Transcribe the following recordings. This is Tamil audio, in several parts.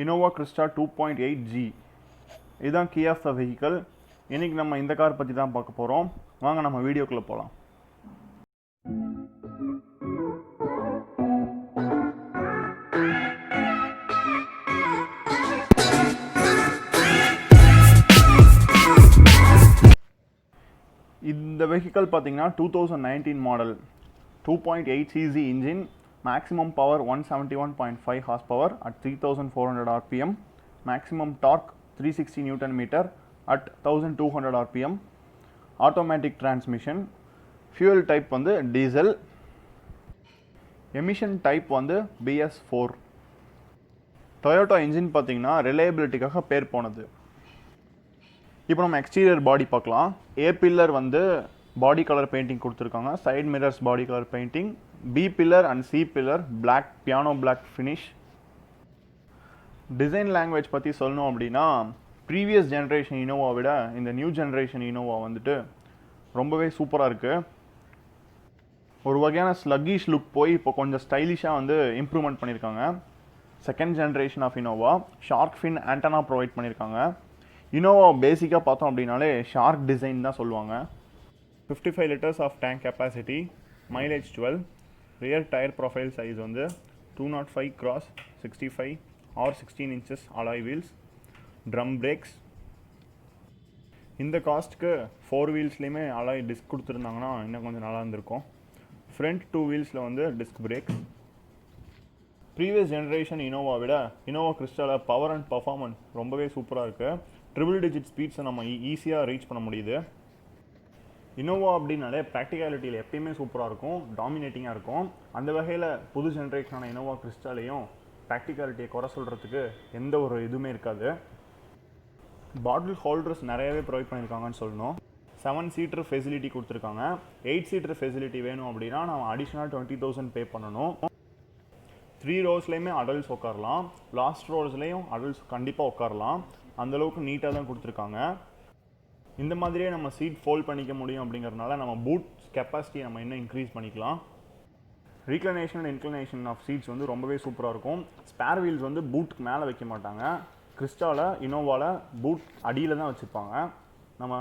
Innova Crista 2.8G. இதுதான் கீ ஆஃப் த வெஹிக்கிள். இன்றைக்கி நம்ம இந்த கார் பற்றி தான் பார்க்க போகிறோம். வாங்க நம்ம வீடியோக்குள்ளே போகலாம். இந்த வெஹிக்கிள் பார்த்தீங்கன்னா 2019 model, 2.8 cc engine, maximum power 171.5 horsepower at 3400 RPM, maximum torque 360 newton metre at 1200 RPM, automatic transmission, fuel type வந்து டீசல், எமிஷன் டைப் வந்து BS4. டொயோட்டா இன்ஜின் பார்த்தீங்கன்னா ரிலையபிலிட்டிக்காக பேர் போனது. இப்போ நம்ம எக்ஸ்டீரியர் பாடி பார்க்கலாம். ஏ பில்லர் வந்து பாடி கலர் பெயிண்டிங் கொடுத்துருக்காங்க, side mirrors body colour painting, B pillar and C pillar black, piano black finish. Design language பற்றி சொல்லணும் அப்படின்னா ப்ரீவியஸ் ஜென்ரேஷன் இனோவா விட இந்த நியூ ஜென்ரேஷன் இனோவா வந்துட்டு ரொம்பவே சூப்பராக இருக்குது. ஒரு வகையான ஸ்லக்கிஷ் லுக் போய் இப்போ கொஞ்சம் ஸ்டைலிஷாக வந்து இம்ப்ரூவ்மெண்ட் பண்ணியிருக்காங்க. Second generation of Innova shark fin antenna provide பண்ணியிருக்காங்க. இனோவா பேசிக்காக பார்த்தோம் அப்படின்னாலே ஷார்க் டிசைன் தான் சொல்லுவாங்க. 55 liters of tank capacity, mileage 12, rear tyre profile size வந்து 205x65 or 16 inches alloy wheels, drum brakes. இந்த காஸ்ட்டுக்கு 4 வீல்ஸ்லேயுமே அலாய் டிஸ்க் கொடுத்துருந்தாங்கன்னா இன்னும் கொஞ்சம் நல்லா இருந்திருக்கும். ஃப்ரண்ட் 2 வீல்ஸில் வந்து disk breaks. Previous generation Innova விட இனோவா கிறிஸ்டாவில் பவர் அண்ட் பர்ஃபார்மன்ஸ் ரொம்பவே சூப்பராக இருக்குது. ட்ரிபிள் டிஜிட் ஸ்பீட்ஸை நம்ம ஈஸியாக ரீச் பண்ண முடியுது. இனோவா அப்படின்னாலே ப்ராக்டிகாலிட்டியில் எப்பயுமே சூப்பராக இருக்கும், டாமினேட்டிங்காக இருக்கும். அந்த வகையில் புது ஜென்ரேஷனான இனோவா கிறிஸ்டாலையும் ப்ராக்டிகாலிட்டியை குறை சொல்கிறதுக்கு எந்த ஒரு இதுவுமே இருக்காது. பாட்டில் ஹோல்டர்ஸ் நிறையவே ப்ரொவைட் பண்ணியிருக்காங்கன்னு சொல்லணும். 7 சீட்டர் ஃபெசிலிட்டி கொடுத்துருக்காங்க. 8 சீட்டர் ஃபெசிலிட்டி வேணும் அப்படின்னா நம்ம அடிஷ்னலாக 20,000 பே பண்ணணும். 3 ரோஸ்லேயுமே அடல்ட்ஸ் உட்காரலாம், லாஸ்ட் ரோஸ்லேயும் அடல்ட்ஸ் கண்டிப்பாக உட்காரலாம். அந்தளவுக்கு நீட்டாக தான் கொடுத்துருக்காங்க. இந்த மாதிரியே நம்ம சீட் ஃபோல்ட் பண்ணிக்க முடியும் அப்படிங்கிறதுனால நம்ம பூட் கெப்பாசிட்டியை நம்ம இன்னும் இன்க்ரீஸ் பண்ணிக்கலாம். ரீக்ளனேஷன் அண்ட் இன்க்ளனேஷன் ஆஃப் சீட்ஸ் வந்து ரொம்பவே சூப்பராக இருக்கும். ஸ்பேர் வீல்ஸ் வந்து பூட்டுக்கு மேலே வைக்க மாட்டாங்க. கிறிஸ்டாவில் இனோவாவில் பூட் அடியில் தான் வச்சுருப்பாங்க. நம்ம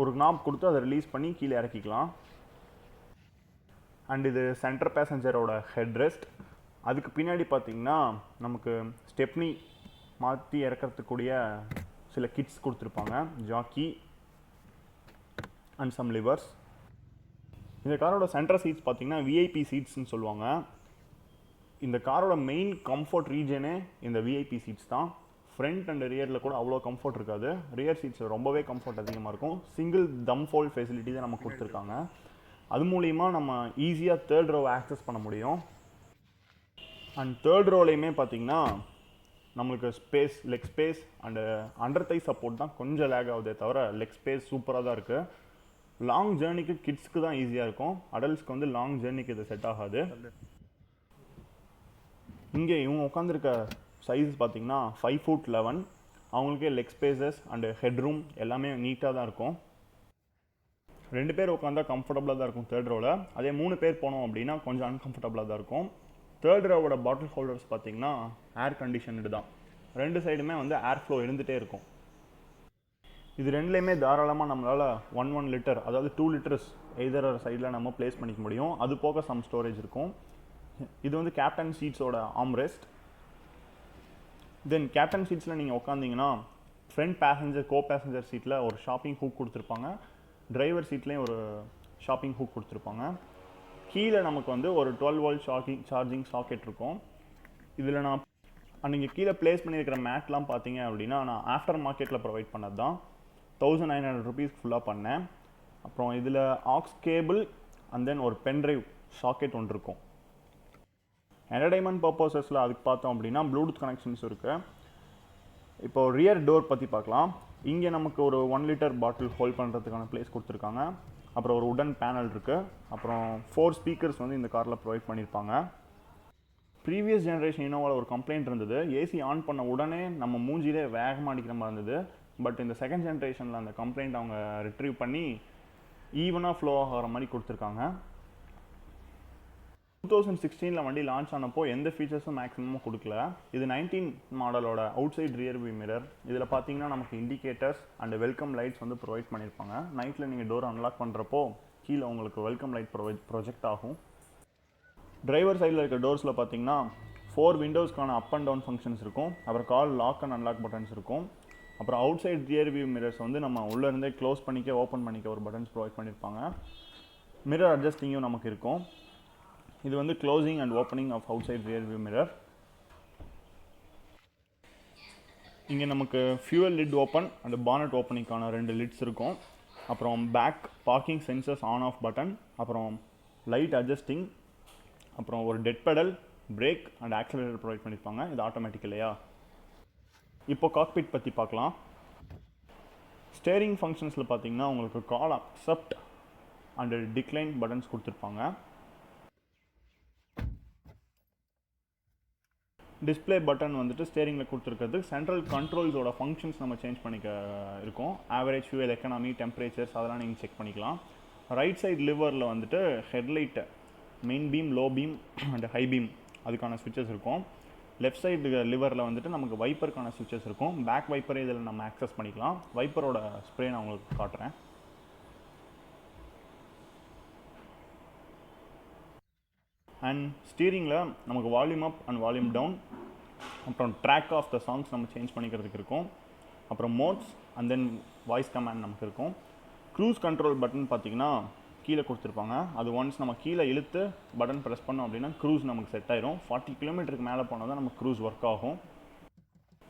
ஒரு நாப் கொடுத்து அதை ரிலீஸ் பண்ணி கீழே இறக்கிக்கலாம். அண்ட் இது சென்டர் பேசஞ்சரோட ஹெட் ரெஸ்ட். அதுக்கு பின்னாடி பார்த்திங்கன்னா நமக்கு ஸ்டெப்னி மாற்றி இறக்கிறதுக்கூடிய சில கிட்ஸ் கொடுத்துருப்பாங்க, ஜாக்கி அண்ட் சம் லிவர்ஸ். இந்த காரோட சென்டர் சீட்ஸ் பார்த்திங்கன்னா விஐபி சீட்ஸ்ன்னு சொல்லுவாங்க. இந்த காரோட மெயின் கம்ஃபர்ட் ரீஜனே இந்த விஐபி சீட்ஸ் தான். ஃப்ரண்ட் அண்ட் ரியரில் கூட அவ்வளோ கம்ஃபர்ட் இருக்காது. ரியர் சீட்ஸ் ரொம்பவே கம்ஃபர்ட் அதிகமாக இருக்கும். சிங்கிள் தம் ஃபோல்ட் ஃபெசிலிட்டி தான் நமக்கு கொடுத்துருக்காங்க. அது மூலிமா நம்ம ஈஸியாக தேர்ட் ரோவை ஆக்சஸ் பண்ண முடியும். அண்ட் தேர்ட் ரோலையுமே பார்த்திங்கன்னா நம்மளுக்கு space, leg space and under Thai support தான் கொஞ்சம் லேக் ஆகுதே தவிர லெக் ஸ்பேஸ் சூப்பராக தான் இருக்குது. லாங் ஜேர்னிக்கு கிட்ஸ்க்கு தான் ஈஸியாக இருக்கும், அடல்ட்ஸ்க்கு வந்து லாங் ஜேர்னிக்கு இது செட் ஆகாது. இங்கே இவங்க உட்காந்துருக்க சைஸ் பார்த்திங்கன்னா 5'11". அவங்களுக்கே leg spaces and head room எல்லாமே நீட்டாக தான் இருக்கும். 2 பேர் உட்காந்தா கம்ஃபர்டபுளாக தான் இருக்கும் தேர்ட் ரோவில். அதே 3 பேர் போனோம் அப்படின்னா கொஞ்சம் அன்கம்ஃபர்டபுளாக தான் இருக்கும். தேர்ட் ரோவோட பாட்டில் ஹோல்டர்ஸ் பார்த்திங்கன்னா ஏர் கண்டிஷனடு தான். 2 சைடுமே வந்து ஏர் ஃப்ளோ இருந்துகிட்டே இருக்கும். இது ரெண்டுலேயுமே தாராளமாக நம்மளால் 1 லிட்டர், அதாவது 2 லிட்டர்ஸ் எதர் சைடில் நம்ம ப்ளேஸ் பண்ணிக்க முடியும். அது போக சம் ஸ்டோரேஜ் இருக்கும். இது வந்து கேப்டன் சீட்ஸோட ஆம்ரெஸ்ட். தென் கேப்டன் சீட்ஸில் நீங்கள் உட்காந்திங்கன்னா ஃப்ரண்ட் பேசஞ்சர், கோ பேசஞ்சர் சீட்டில் ஒரு ஷாப்பிங் ஹூக் கொடுத்துருப்பாங்க. டிரைவர் சீட்லேயும் ஒரு ஷாப்பிங் ஹூக் கொடுத்துருப்பாங்க. கீழே நமக்கு வந்து ஒரு 12 வோல்ட் சார்ஜிங் சாக்கெட் இருக்கும். இதில் நான் நீங்கள் கீழே ப்ளேஸ் பண்ணியிருக்கிற மேட்லாம் பார்த்தீங்க அப்படின்னா நான் ஆஃப்டர் மார்க்கெட்டில் ப்ரொவைட் பண்ணது தான். 1900 rupees ஃபுல்லாக பண்ணேன். அப்புறம் இதில் ஆக்ஸ் கேபிள் அண்ட் தென் ஒரு பென்ட்ரைவ் சாக்கெட் ஒன்று இருக்கும். என்டர்டைன்மெண்ட் பர்பஸஸில் அதுக்கு பார்த்தோம் அப்படின்னா ப்ளூடூத் கனெக்ஷன்ஸ் இருக்குது. இப்போது ரியர் டோர் பற்றி பார்க்கலாம். இங்கே நமக்கு ஒரு 1 லிட்டர் பாட்டில் ஹோல்ட் பண்ணுறதுக்கான ப்ளேஸ் கொடுத்துருக்காங்க. அப்புறம் ஒரு உடன் பேனல் இருக்குது. அப்புறம் 4 ஸ்பீக்கர்ஸ் வந்து இந்த காரில் ப்ரொவைட் பண்ணியிருப்பாங்க. ப்ரீவியஸ் ஜென்ரேஷன் இனோவாவில் ஒரு கம்ப்ளைண்ட் இருந்தது, ஏசி ஆன் பண்ண உடனே நம்ம மூஞ்சிலே வேகமாக அடிக்கிற மாதிரி இருந்தது. பட் இந்த செகண்ட் ஜென்ரேஷனில் அந்த கம்ப்ளைண்ட் அவங்க ரிட்ரீவ் பண்ணி ஈவனாக ஃப்ளோ ஆகிற மாதிரி கொடுத்துருக்காங்க. 2016 வண்டி லான்ச் ஆனப்போ எந்த ஃபீச்சர்ஸும் மேக்ஸிமம் கொடுக்கல. இது 19 மாடலோட outside rear view mirror. இதில் பார்த்தீங்கன்னா நமக்கு இண்டிகேட்டர்ஸ் அண்ட் வெல்கம் லைட்ஸ் வந்து ப்ரொவைட் பண்ணியிருப்பாங்க. நைட்டில் நீங்கள் டோர் அன்லாக் பண்ணுறப்போ கீழே உங்களுக்கு வெல்கம் லைட் ப்ரொஜெக்ட் ஆகும். டிரைவர் சைடில் இருக்க டோர்ஸில் பார்த்தீங்கன்னா 4 விண்டோஸ்க்கான அப் அண்ட் டவுன் ஃபங்க்ஷன்ஸ் இருக்கும். அப்புறம் கால் லாக் அண்ட் அன்லாக் பட்டன்ஸ் இருக்கும். அப்புறம் outside rear view mirrors வந்து நம்ம உள்ளேருந்தே க்ளோஸ் பண்ணிக்க ஓப்பன் பண்ணிக்க ஒரு பட்டன்ஸ் ப்ரொவைட் பண்ணியிருப்பாங்க. மிரர் அட்ஜஸ்டிங்கும் நமக்கு இருக்கும். இது வந்து closing and opening of outside rear view mirror. இங்கே நமக்கு fuel lid open and bonnet ஓப்பனிங்கான 2 லிட்ஸ் இருக்கும். அப்புறம் back parking sensors on off button, அப்புறம் லைட் அட்ஜஸ்டிங், அப்புறம் ஒரு dead pedal, brake and accelerator provide பண்ணியிருப்பாங்க. இது ஆட்டோமேட்டிக் இல்லையா? இப்போ காக்பிட் பற்றி பார்க்கலாம். ஸ்டேரிங் ஃபங்க்ஷன்ஸில் பார்த்தீங்கன்னா உங்களுக்கு கால் அக்செப்ட் அண்ட் டிக்ளைன் பட்டன்ஸ் கொடுத்துருப்பாங்க. டிஸ்பிளே பட்டன் வந்துட்டு ஸ்டேரிங்கில் கொடுத்துருக்கிறது சென்ட்ரல் கண்ட்ரோல்ஸோட ஃபங்க்ஷன்ஸ் நம்ம சேஞ்ச் பண்ணிக்க இருக்கும். ஆவரேஜ் ஃபியூவல், எக்கனாமி, டெம்பரேச்சர்ஸ் அதெல்லாம் நீங்கள் செக் பண்ணிக்கலாம். ரைட் சைட் லிவரில் வந்துட்டு headlight, main beam, low beam and high beam அதுக்கான ஸ்விட்சஸ் இருக்கும். லெஃப்ட் சைடு லிவரில் வந்துட்டு நமக்கு வைப்பருக்கான ஸ்விட்சஸ் இருக்கும். பேக் வைப்பரை இதில் நம்ம ஆக்சஸ் பண்ணிக்கலாம். வைப்பரோட ஸ்ப்ரே நான் உங்களுக்கு காட்டுறேன். அண்ட் ஸ்டீரிங்கில் நமக்கு volume up and volume down, அப்புறம் ட்ராக் ஆஃப் த சாங்ஸ் நம்ம சேஞ்ச் பண்ணிக்கிறதுக்கு இருக்கும். அப்புறம் modes and then voice command நமக்கு இருக்கும். க்ரூஸ் கண்ட்ரோல் பட்டன் பார்த்திங்கன்னா கீழே கொடுத்துருப்பாங்க. அது ஒன்ஸ் நம்ம கீழே இழுத்து பட்டன் ப்ரெஸ் பண்ணோம் அப்படின்னா க்ரூஸ் நமக்கு செட் ஆயிரும். 40 கிலோமீட்டருக்கு மேலே போனால் தான் நமக்கு க்ரூஸ் ஒர்க் ஆகும்.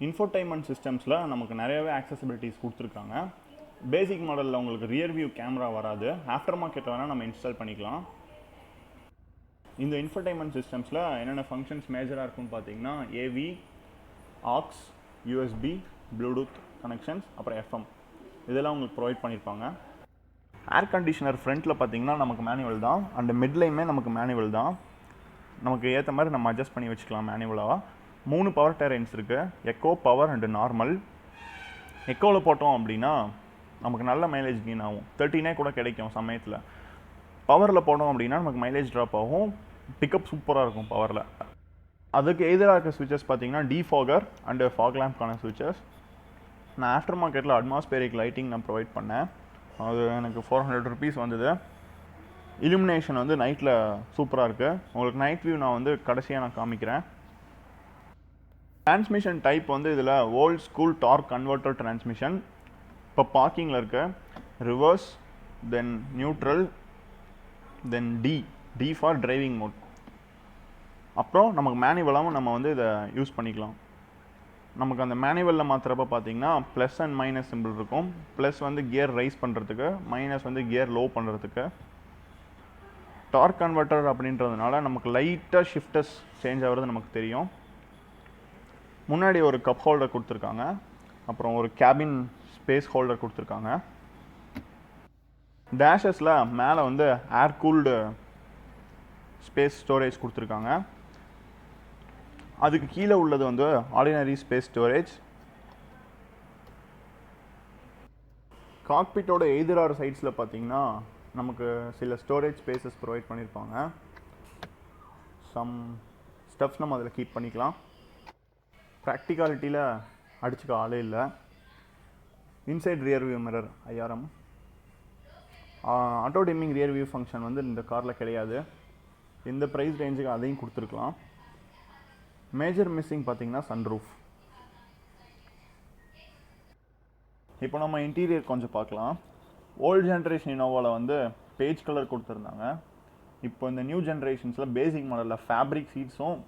இன்ஃபோடைன்மெண்ட் சிஸ்டம்ஸில் நமக்கு நிறையவே ஆக்சசிபிலிட்டிஸ் கொடுத்துருக்காங்க. பேசிக் மாடலில் உங்களுக்கு ரியர் வியூ கேமரா வராது. ஆஃப்டர் மார்க்கெட்டில் வேணால் நம்ம இன்ஸ்டால் பண்ணிக்கலாம். இந்த இன்ஃபோடைன்மெண்ட் சிஸ்டம்ஸில் என்னென்ன ஃபங்க்ஷன்ஸ் மேஜராக இருக்குன்னு பார்த்தீங்கன்னா AV, aux, USB, Bluetooth connections, அப்புறம் எஃப்எம் இதெல்லாம் உங்களுக்கு ப்ரொவைட் பண்ணியிருப்பாங்க. ஏர் கண்டிஷனர் ஃப்ரண்ட்டில் பார்த்தீங்கன்னா நமக்கு மேனுவல் தான். அண்ட் மிட்லையுமே நமக்கு மேனுவல் தான். நமக்கு ஏற்ற மாதிரி நம்ம அட்ஜஸ்ட் பண்ணி வச்சுக்கலாம் மேனுவலாக. 3 பவர் டெரைன்ஸ் இருக்குது. Eco, power and normal. எக்கோவில் போட்டோம் அப்படின்னா நமக்கு நல்ல மைலேஜ் கெயின் ஆகும். 13 கூட கிடைக்கும் சமயத்தில். பவரில் போட்டோம் அப்படின்னா நமக்கு மைலேஜ் ட்ராப் ஆகும். பிக்கப் சூப்பராக இருக்கும் பவரில். அதுக்கு எதிராக இருக்க ஸ்விட்சஸ் பார்த்தீங்கன்னா டிஃபாகர் அண்டு ஃபாக் லேம்ப்கான ஸ்விட்சஸ். நான் ஆஃப்டர் மார்க்கெட்டில் அட்மாஸ்பேரிக் லைட்டிங் நான் ப்ரொவைட் பண்ணேன். அது எனக்கு 400 rupees வந்தது. இலுமினேஷன் வந்து நைட்டில் சூப்பராக இருக்குது. உங்களுக்கு நைட் வியூ நான் வந்து கடைசியாக நான் காமிக்கிறேன். டிரான்ஸ்மிஷன் டைப் வந்து இதில் old school torque converter transmission. இப்போ பார்க்கிங்கில் இருக்க reverse, then neutral, then D for driving mode. அப்புறம் நமக்கு மேனுவலாகவும் நம்ம வந்து இதை யூஸ் பண்ணிக்கலாம். நமக்கு அந்த மேனுவலில் மாத்திரப்போ பார்த்தீங்கன்னா ப்ளஸ் அண்ட் மைனஸ் சிம்பிள் இருக்கும். ப்ளஸ் வந்து கியர் ரைஸ் பண்ணுறதுக்கு, மைனஸ் வந்து கியர் லோ பண்ணுறதுக்கு. டார்க் கன்வெர்ட்டர் அப்படின்றதுனால நமக்கு லைட்டாக ஷிஃப்டர்ஸ் சேஞ்ச் ஆகிறது நமக்கு தெரியும். முன்னாடி ஒரு கப் ஹோல்டர் கொடுத்துருக்காங்க. அப்புறம் ஒரு கேபின் ஸ்பேஸ் ஹோல்டர் கொடுத்துருக்காங்க. டேஷஸில் மேலே வந்து ஏர் கூல்டு ஸ்பேஸ் ஸ்டோரேஜ் கொடுத்துருக்காங்க. அதுக்கு கீழே உள்ளது வந்து ஆர்டினரி ஸ்பேஸ் ஸ்டோரேஜ். காக்பிட்டோட எதிரார் சைட்ஸில் பார்த்தீங்கன்னா நமக்கு சில ஸ்டோரேஜ் ஸ்பேசஸ் ப்ரொவைட் பண்ணியிருப்பாங்க. சம் ஸ்டெப்ஸ் நம்ம அதில் கீப் பண்ணிக்கலாம். ப்ராக்டிகாலிட்டியில் அடிச்சுக்க ஆளே இல்லை. Inside rear view mirror IRM. Auto dimming rear view function வந்து இந்த காரில் கிடையாது. இந்த ப்ரைஸ் ரேஞ்சுக்கு அதையும் கொடுத்துருக்கலாம். மேஜர் மிஸ்ஸிங் பார்த்தீங்கன்னா சன்ரூஃப். இப்போ நம்ம இன்டீரியர் கொஞ்சம் பார்க்கலாம். ஓல்டு ஜென்ரேஷன் இனோவாவில் வந்து பேஜ் கலர் கொடுத்துருந்தாங்க. இப்போ இந்த நியூ ஜென்ரேஷன்ஸில் பேசிக் மாடலில் ஃபேப்ரிக் சீட்ஸும்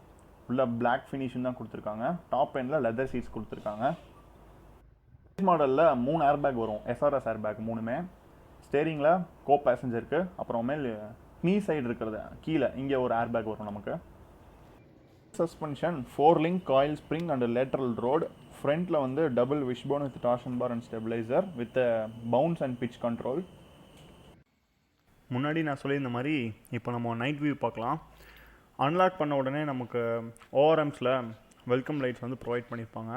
உள்ள பிளாக் ஃபினிஷும் தான் கொடுத்துருக்காங்க. டாப் எண்டில் லெதர் சீட்ஸ் கொடுத்துருக்காங்க. மாடலில் 3 ஏர்பேக் வரும். SRS airbag 3மே. ஸ்டேரிங்கில் கோ பேசஞ்சருக்கு, அப்புறமேல் நீ சைடு இருக்கிறது கீழே இங்கே ஒரு ஏர்பேக் வரும் நமக்கு. Suspension 4 link coil spring and lateral rod. ஃப்ரண்ட்டில் வந்து double wishbone with torsion bar and stabiliser with bounce and pitch control. முன்னாடி நான் சொல்லியிருந்த மாதிரி இப்போ நம்ம நைட் வியூ பார்க்கலாம். அன்லாக் பண்ண உடனே நமக்கு ORMஸில் வெல்கம் லைட்ஸ் வந்து ப்ரொவைட் பண்ணியிருப்பாங்க.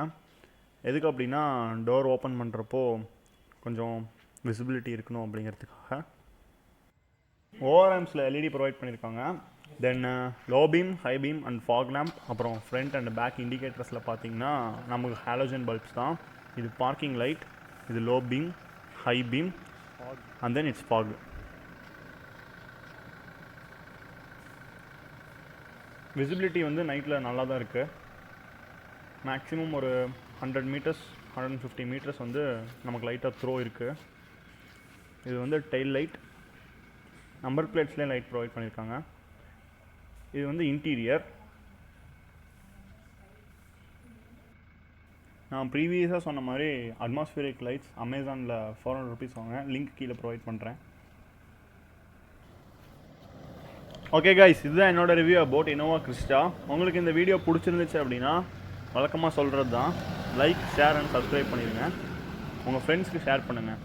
எதுக்கு அப்படின்னா டோர் ஓப்பன் பண்ணுறப்போ கொஞ்சம் விசிபிலிட்டி இருக்கணும் அப்படிங்கிறதுக்காக. ORMஸில் LED ப்ரொவைட் பண்ணியிருக்காங்க. Then low beam, high beam and fog lamp, அப்புறம் ஃப்ரண்ட் அண்ட் பேக் இண்டிகேட்டர்ஸில் பார்த்தீங்கன்னா நமக்கு ஹாலோஜன் பல்ப்ஸ் தான். இது பார்க்கிங் லைட், இது low beam, high beam and then it's fog. Visibility வந்து நைட்டில் நல்லா தான் இருக்குது. மேக்ஸிமம் ஒரு 100 மீட்டர்ஸ் 150 மீட்டர்ஸ் வந்து நமக்கு லைட்டாக த்ரோ இருக்குது. இது வந்து டெயில் லைட், நம்பர் பிளேட்ஸ்லேயே லைட் ப்ரொவைட் பண்ணியிருக்காங்க. இது வந்து இன்டீரியர். நான் ப்ரீவியஸாக சொன்ன மாதிரி அட்மாஸ்பியரிக் லைட்ஸ் அமேசானில் 400 ருபீஸ் வாங்க, லிங்க் கீழே ப்ரொவைட் பண்ணுறேன். ஓகே கைஸ், இதுதான் என்னோட ரிவ்யூ அபவுட் இனோவா கிறிஸ்டா. உங்களுக்கு இந்த வீடியோ பிடிச்சிருந்துச்சு அப்படின்னா வழக்கமாக சொல்கிறது தான், லைக், ஷேர் அண்ட் சப்ஸ்கிரைப் பண்ணிடுங்க. உங்கள் ஃப்ரெண்ட்ஸ்க்கு ஷேர் பண்ணுங்கள்.